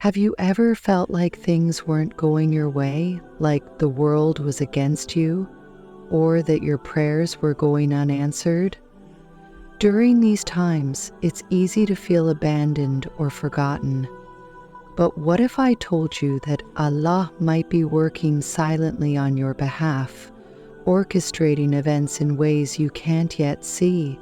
Have you ever felt like things weren't going your way, like the world was against you, or that your prayers were going unanswered? During these times, it's easy to feel abandoned or forgotten. But what if I told you that Allah might be working silently on your behalf, orchestrating events in ways you can't yet see?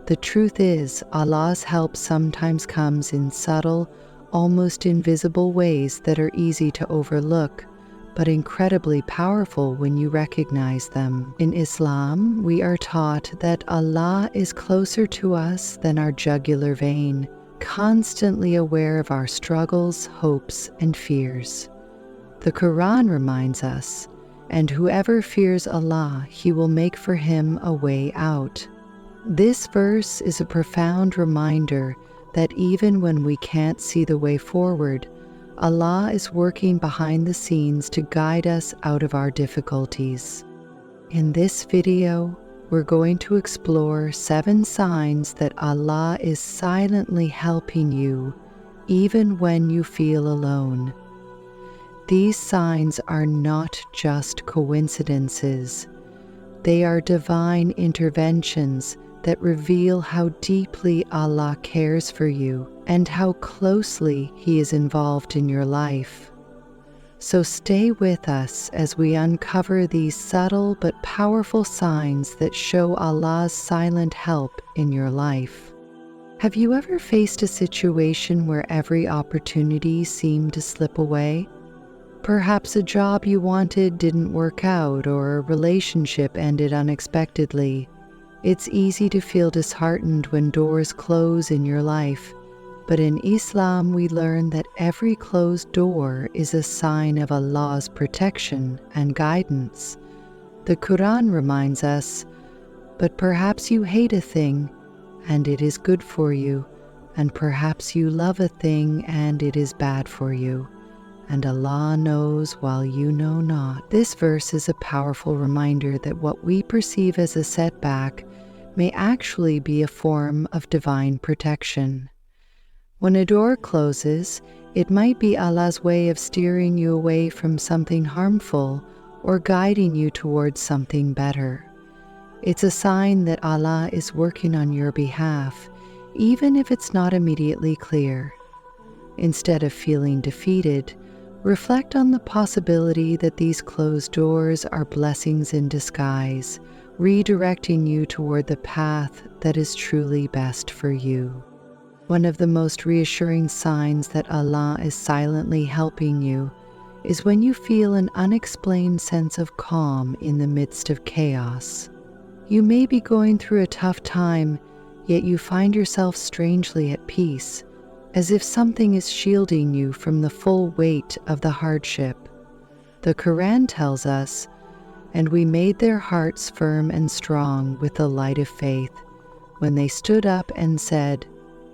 The truth is, Allah's help sometimes comes in subtle, almost invisible ways that are easy to overlook, but incredibly powerful when you recognize them. In Islam, we are taught that Allah is closer to us than our jugular vein, constantly aware of our struggles, hopes, and fears. The Quran reminds us, "And whoever fears Allah, He will make for him a way out." This verse is a profound reminder that even when we can't see the way forward, Allah is working behind the scenes to guide us out of our difficulties. In this video, we're going to explore 7 signs that Allah is silently helping you, even when you feel alone. These signs are not just coincidences. They are divine interventions that reveal how deeply Allah cares for you and how closely He is involved in your life. So stay with us as we uncover these subtle but powerful signs that show Allah's silent help in your life. Have you ever faced a situation where every opportunity seemed to slip away? Perhaps a job you wanted didn't work out, or a relationship ended unexpectedly. It's easy to feel disheartened when doors close in your life, but in Islam we learn that every closed door is a sign of Allah's protection and guidance. The Quran reminds us, "But perhaps you hate a thing, and it is good for you, and perhaps you love a thing, and it is bad for you. And Allah knows while you know not." This verse is a powerful reminder that what we perceive as a setback may actually be a form of divine protection. When a door closes, it might be Allah's way of steering you away from something harmful or guiding you towards something better. It's a sign that Allah is working on your behalf, even if it's not immediately clear. Instead of feeling defeated, reflect on the possibility that these closed doors are blessings in disguise, redirecting you toward the path that is truly best for you. One of the most reassuring signs that Allah is silently helping you is when you feel an unexplained sense of calm in the midst of chaos. You may be going through a tough time, yet you find yourself strangely at peace, as if something is shielding you from the full weight of the hardship. The Quran tells us, "And we made their hearts firm and strong with the light of faith, when they stood up and said,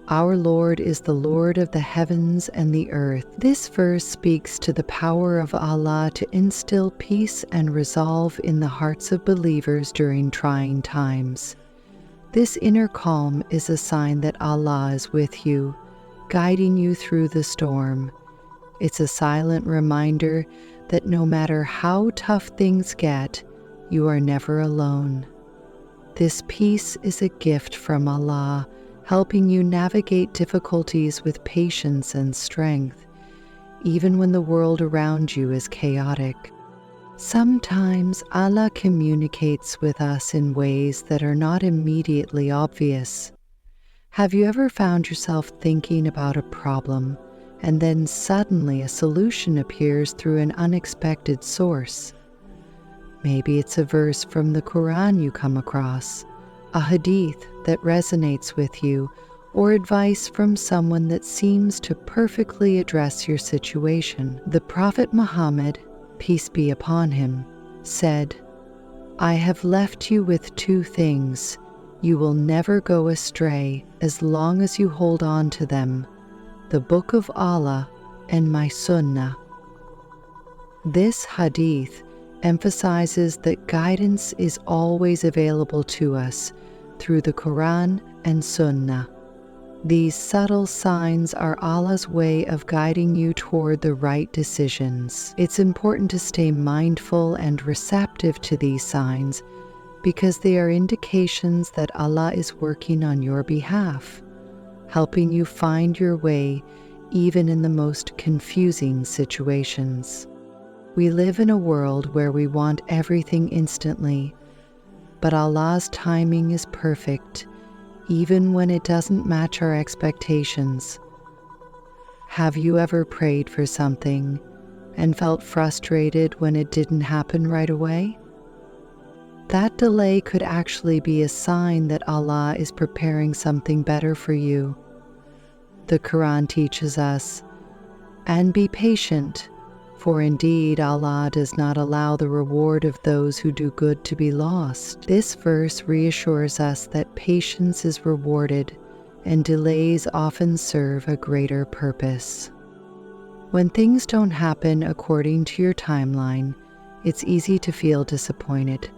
'Our Lord is the Lord of the heavens and the earth.'" This verse speaks to the power of Allah to instill peace and resolve in the hearts of believers during trying times. This inner calm is a sign that Allah is with you, guiding you through the storm. It's a silent reminder that no matter how tough things get, you are never alone. This peace is a gift from Allah, helping you navigate difficulties with patience and strength, even when the world around you is chaotic. Sometimes Allah communicates with us in ways that are not immediately obvious. Have you ever found yourself thinking about a problem, and then suddenly a solution appears through an unexpected source? Maybe it's a verse from the Quran you come across, a hadith that resonates with you, or advice from someone that seems to perfectly address your situation. The Prophet Muhammad, peace be upon him, said, "I have left you with 2 things. You will never go astray as long as you hold on to them: the Book of Allah and my Sunnah." This hadith emphasizes that guidance is always available to us through the Quran and Sunnah. These subtle signs are Allah's way of guiding you toward the right decisions. It's important to stay mindful and receptive to these signs because they are indications that Allah is working on your behalf, helping you find your way even in the most confusing situations. We live in a world where we want everything instantly, but Allah's timing is perfect, even when it doesn't match our expectations. Have you ever prayed for something and felt frustrated when it didn't happen right away? That delay could actually be a sign that Allah is preparing something better for you. The Quran teaches us, "And be patient, for indeed Allah does not allow the reward of those who do good to be lost." This verse reassures us that patience is rewarded and delays often serve a greater purpose. When things don't happen according to your timeline, it's easy to feel disappointed.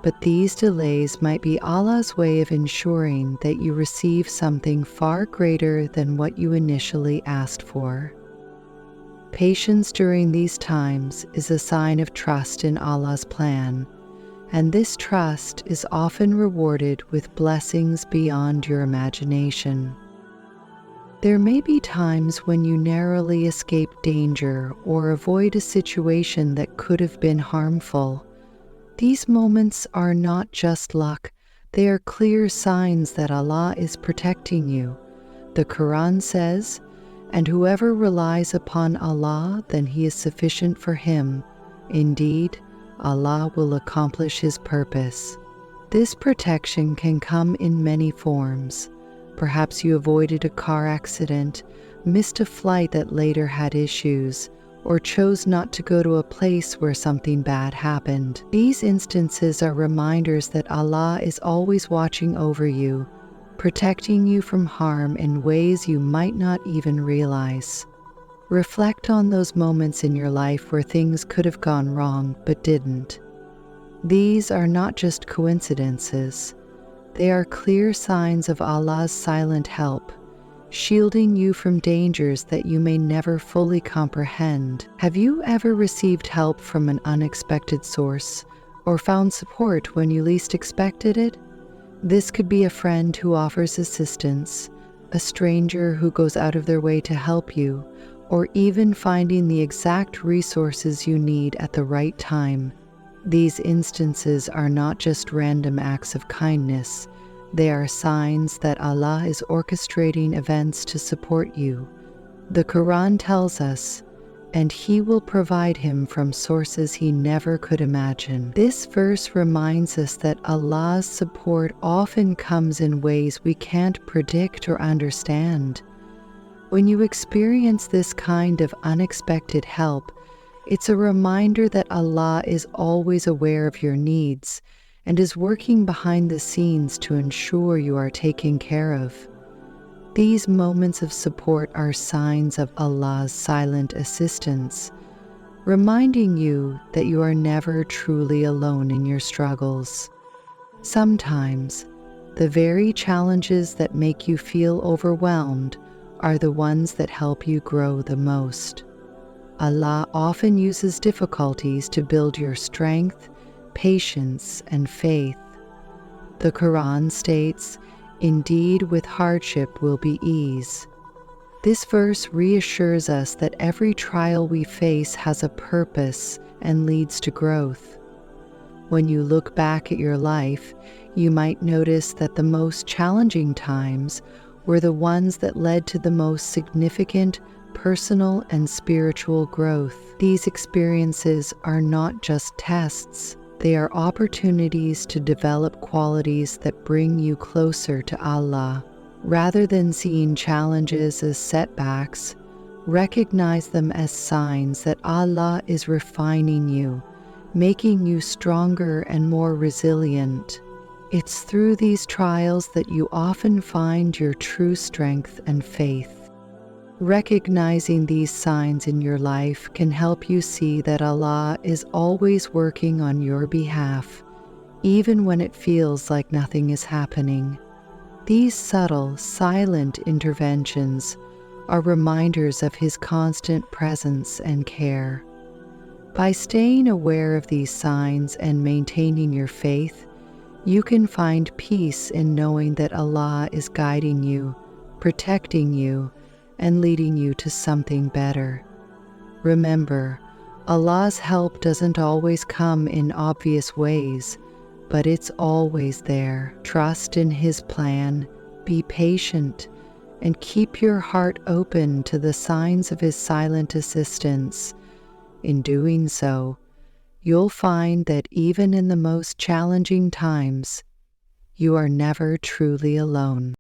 But these delays might be Allah's way of ensuring that you receive something far greater than what you initially asked for. Patience during these times is a sign of trust in Allah's plan, and this trust is often rewarded with blessings beyond your imagination. There may be times when you narrowly escape danger or avoid a situation that could have been harmful. These moments are not just luck, they are clear signs that Allah is protecting you. The Quran says, "And whoever relies upon Allah, then He is sufficient for him. Indeed, Allah will accomplish His purpose." This protection can come in many forms. Perhaps you avoided a car accident, missed a flight that later had issues, or chose not to go to a place where something bad happened. These instances are reminders that Allah is always watching over you, protecting you from harm in ways you might not even realize. Reflect on those moments in your life where things could have gone wrong but didn't. These are not just coincidences. They are clear signs of Allah's silent help, shielding you from dangers that you may never fully comprehend. Have you ever received help from an unexpected source or found support when you least expected it? This could be a friend who offers assistance, a stranger who goes out of their way to help you, or even finding the exact resources you need at the right time. These instances are not just random acts of kindness. They are signs that Allah is orchestrating events to support you. The Quran tells us, "And He will provide him from sources he never could imagine." This verse reminds us that Allah's support often comes in ways we can't predict or understand. When you experience this kind of unexpected help, it's a reminder that Allah is always aware of your needs and is working behind the scenes to ensure you are taken care of. These moments of support are signs of Allah's silent assistance, reminding you that you are never truly alone in your struggles. Sometimes, the very challenges that make you feel overwhelmed are the ones that help you grow the most. Allah often uses difficulties to build your strength, patience, and faith. The Quran states, "Indeed, with hardship will be ease." This verse reassures us that every trial we face has a purpose and leads to growth. When you look back at your life, you might notice that the most challenging times were the ones that led to the most significant personal and spiritual growth. These experiences are not just tests. They are opportunities to develop qualities that bring you closer to Allah. Rather than seeing challenges as setbacks, recognize them as signs that Allah is refining you, making you stronger and more resilient. It's through these trials that you often find your true strength and faith. Recognizing these signs in your life can help you see that Allah is always working on your behalf, even when it feels like nothing is happening. These subtle, silent interventions are reminders of His constant presence and care. By staying aware of these signs and maintaining your faith, you can find peace in knowing that Allah is guiding you, protecting you, and leading you to something better. Remember, Allah's help doesn't always come in obvious ways, but it's always there. Trust in His plan, be patient, and keep your heart open to the signs of His silent assistance. In doing so, you'll find that even in the most challenging times, you are never truly alone.